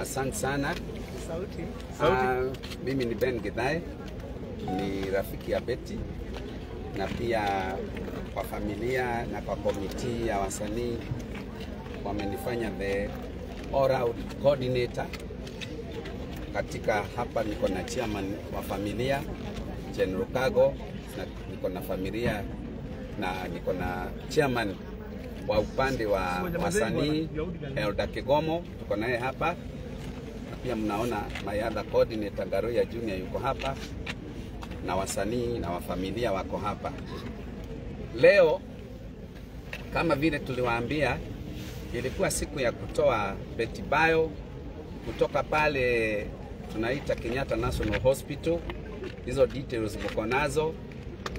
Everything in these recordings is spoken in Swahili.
Asante sana. Mimi ni Ben Githae, ni rafiki ya Betty, na pia kwa familia na kwa komiti ya wasanii wamenifanya the all-round coordinator. Katika hapa niko na chairman wa familia Jen Rukago, na niko na familia na niko na chairman wa upande wa wasanii Elda Kigomo, tuko naye hapa. Na pia mnaona my other coordinator Garoya Junior yuko hapa, na wasanii na wafamilia wako hapa. Leo kama vile tuliwaambia, ilikuwa siku ya kutoa Betty Bayo kutoka pale tunaita Kenyatta National Hospital. Hizo details mko nazo,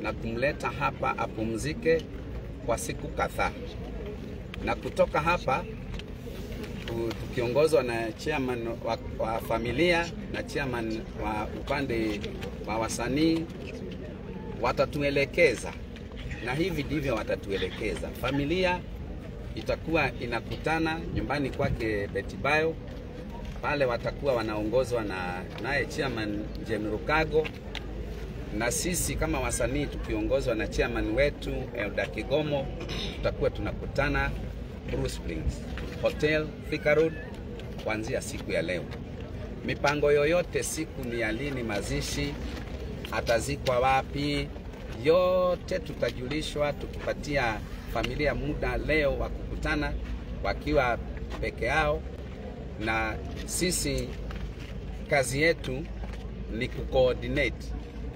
na kumleta hapa apumzike kwa siku kadhaa. Na kutoka hapa tukiongozwa na chairman wa familia na chairman wa upande wa wasanii watatuelekeza, na hivi ndivyo watatuelekeza. Familia itakuwa inakutana nyumbani kwake Betty Bayo. Pale watakuwa wanaongozwa na naye chairman Jen Rukago, na sisi kama wasanii tukiongozwa na chairman wetu Elda Kigomo tutakuwa tunakutana Bruce Springs Hotel Thika Road kuanzia siku ya leo. Mipango yoyote, siku ni ya lini mazishi, atazikwa wapi, yote tutajulishwa, tukipatia familia muda leo wa kukutana wakiwa peke yao. Na sisi kazi yetu ni kucoordinate,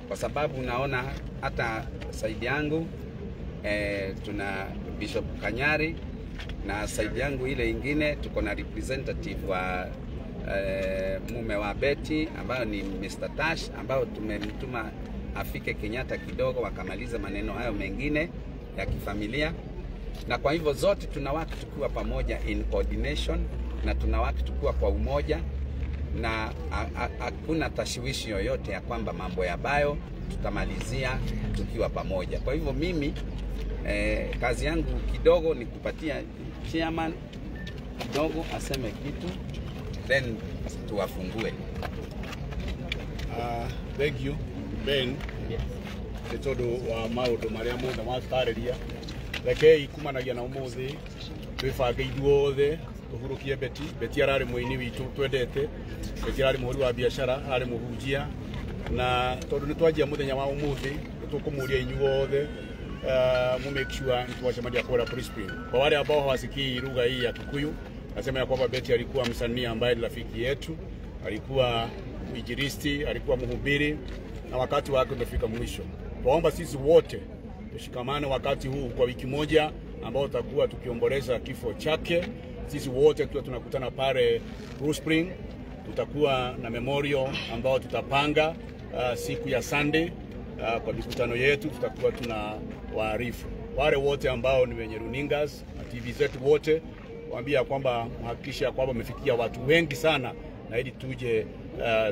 kwa sababu naona hata side yangu tuna Bishop Kanyari, na side yangu ile ingine tuko na representative wa mume wa Betty ambayo ni Mr. Tash, ambao tumemtuma afike Kenyatta kidogo wakamaliza maneno hayo mengine ya kifamilia. Na kwa hivyo zote tunawaki tukiwa pamoja in coordination, na tunawaki tukiwa kwa umoja, na hakuna tashwishi yoyote ya kwamba mambo ya Bayo tutamalizia tukiwa pamoja. Kwa hivyo mimi kazi yangu kidogo ni kupatia chairman kidogo aseme kitu, then tuwafungue. Thank you Ben. Todo wa maundu maria mothe matariria rekei kumanagia na umuthi twibange ithuothe tuhurukie Betty. Betty arari muini witu twendete, Betty arari muhuri wa biashara, arari muhunjia, na tondu ni twanjia muthenya wa umuthi tukumuria inyuothe mu make sure tuwachamadia kwa Bruce Springs. Kwa wale ambao hawasikii lugha hii ya Kikuyu, nasema ya kwamba Betty alikuwa msanii ambaye ni rafiki yetu, alikuwa mwinjilisti, alikuwa mhubiri, na wakati wake umefika mwisho. Tuomba sisi wote tushikamane wakati huu kwa wiki moja ambao tutakuwa tukiomboleza kifo chake. Sisi wote tunakutana pale Bruce Springs. Tutakuwa na memorial ambao tutapanga siku ya Sunday. Kwa mikutano yetu tutakuwa tuna waarifu wale wote ambao ni wenye runingas na TV zetu wote, waambia kwamba hakikisha kwamba wamefikia watu wengi sana, na ili tuje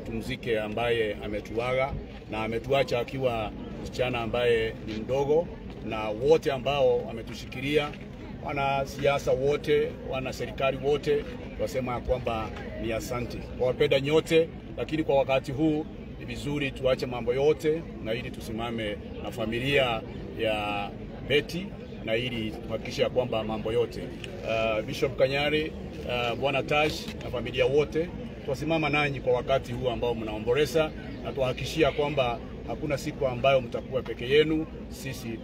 tumzike ambaye ametuaga na ametuacha akiwa msichana ambaye ni mdogo. Na wote ambao wametushikilia, wana siasa wote, wana serikali wote, wasema kwamba ni asante. Wapenda nyote, lakini kwa wakati huu ni vizuri tuache mambo yote na ili tusimame na familia ya Betty, na ili tuhakikisha kwamba mambo yote Bishop Kanyari, Bwana Tash na familia wote tusimama nanyi kwa wakati huu ambao mnaomboleza, na tuhakikishia kwamba hakuna siku ambayo mtakuwa peke yenu. Sisi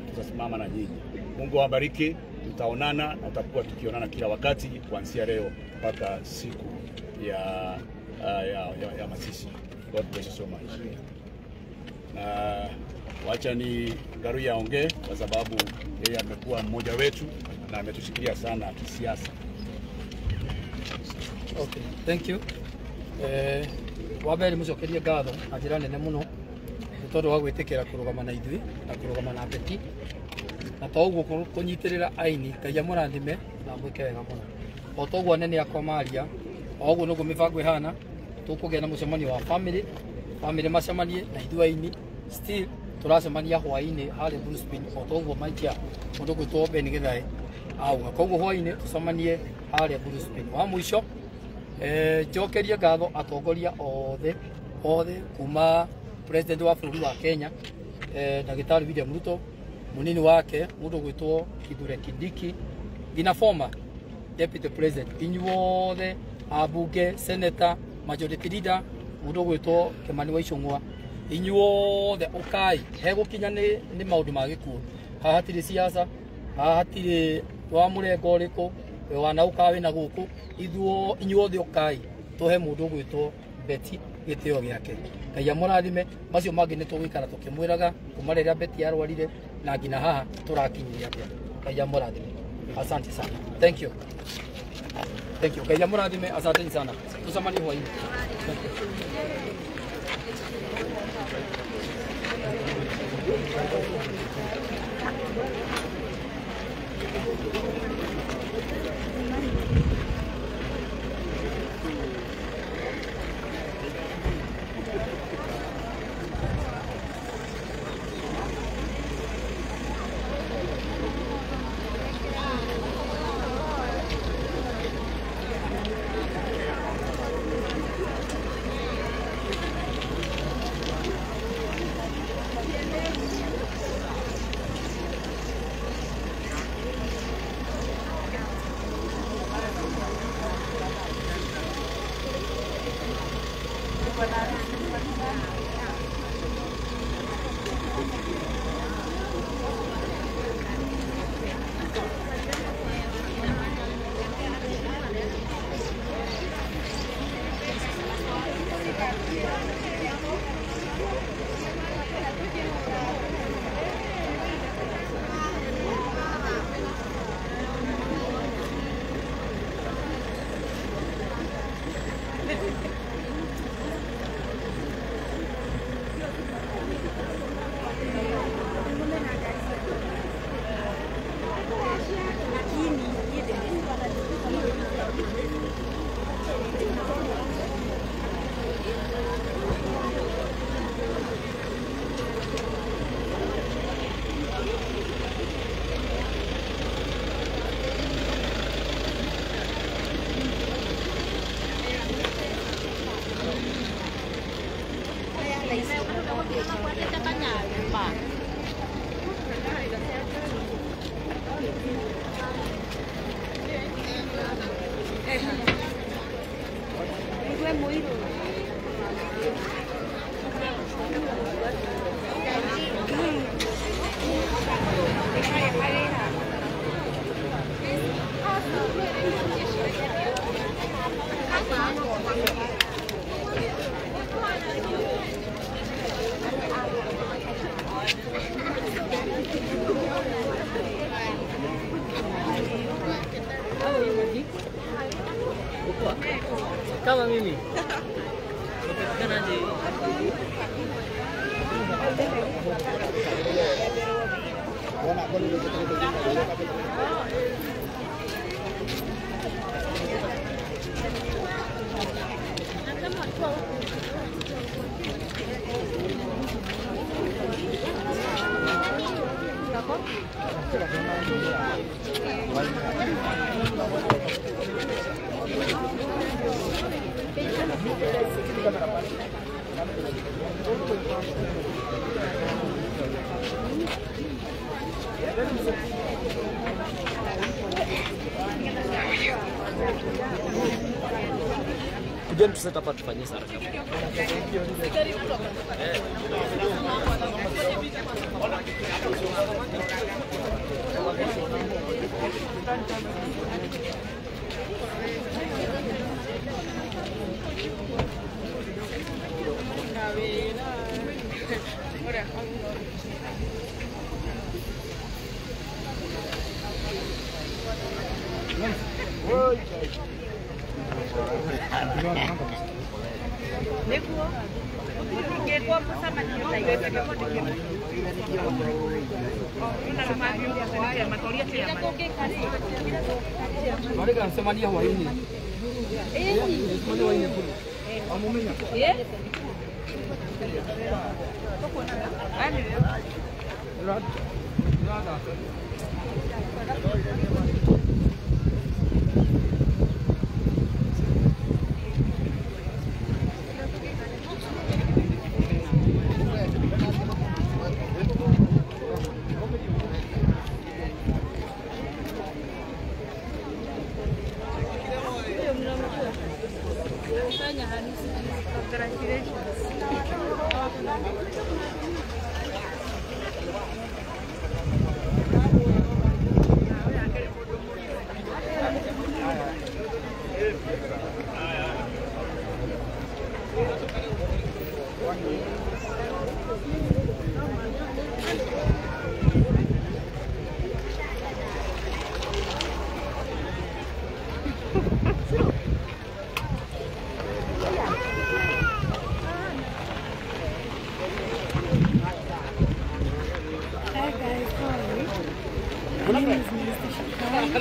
tutasimama na nyinyi. Mungu awabariki. Tutaonana na tutakuwa tukionana kila wakati kuanzia leo mpaka siku ya mazishi. God bless you so much. Na wacha ni Garoya aongee, kwa sababu yeye amekuwa mmoja wetu na ametushikilia sana kisiasa. Okay, thank you. Wabere mucokerie ngatho na njira nene muno tondu wa gwitikira kurugama na ithui na kurugama na Betty, na toguo kunyitirira aini Ngai amurathime na mwike wega muno. O toguo nene akwa maria, o guo nuguo mibango ihana, tukugia na mucemanio wa family macemanie na ithui aini, still turacemania hwaini hari Bruce Springs. O toguo maikia mundu gwitwo Ben Githae auga, koguo hwaini tucemanie hari Bruce Springs. Wa mwisho Njokerie ngatho atongoria othe kuma president wa bũrũri wa Kenya Ndagĩtarĩ William Ruto, munini wake mundu gwitwo Kithure Kindiki, ngina former deputy president, inyuothe abunge, senator, majority leader mundu gwitwo Kimani wa Icũng'wa, inyuothe ukai hegukinya ni maundu ma gikuo. Haha hatirĩ siasa, haha hatirĩ wa mũrengo ũrĩkũ wana ukawe na guku, inyuothe ukai tuhe mundu gwitwo Betty gĩtĩo gĩake. Ngai amũrathime. Macio mangĩ nĩ tũgũikara tũkĩmwĩraga kuma rĩrĩa Betty arwarire na ngina haha tũrakinyĩria atĩa. Ngai amũrathime. Asante sana. Thank you. Thank you. Ngai amũrathime. Asante sana. Tucemanie hwaĩ-inĩ. Thank you. Kama mimi. Tujuan bisa dapat tufanye sana. Mereka semania hwaĩ-inĩ. My name is Mr. Shakar.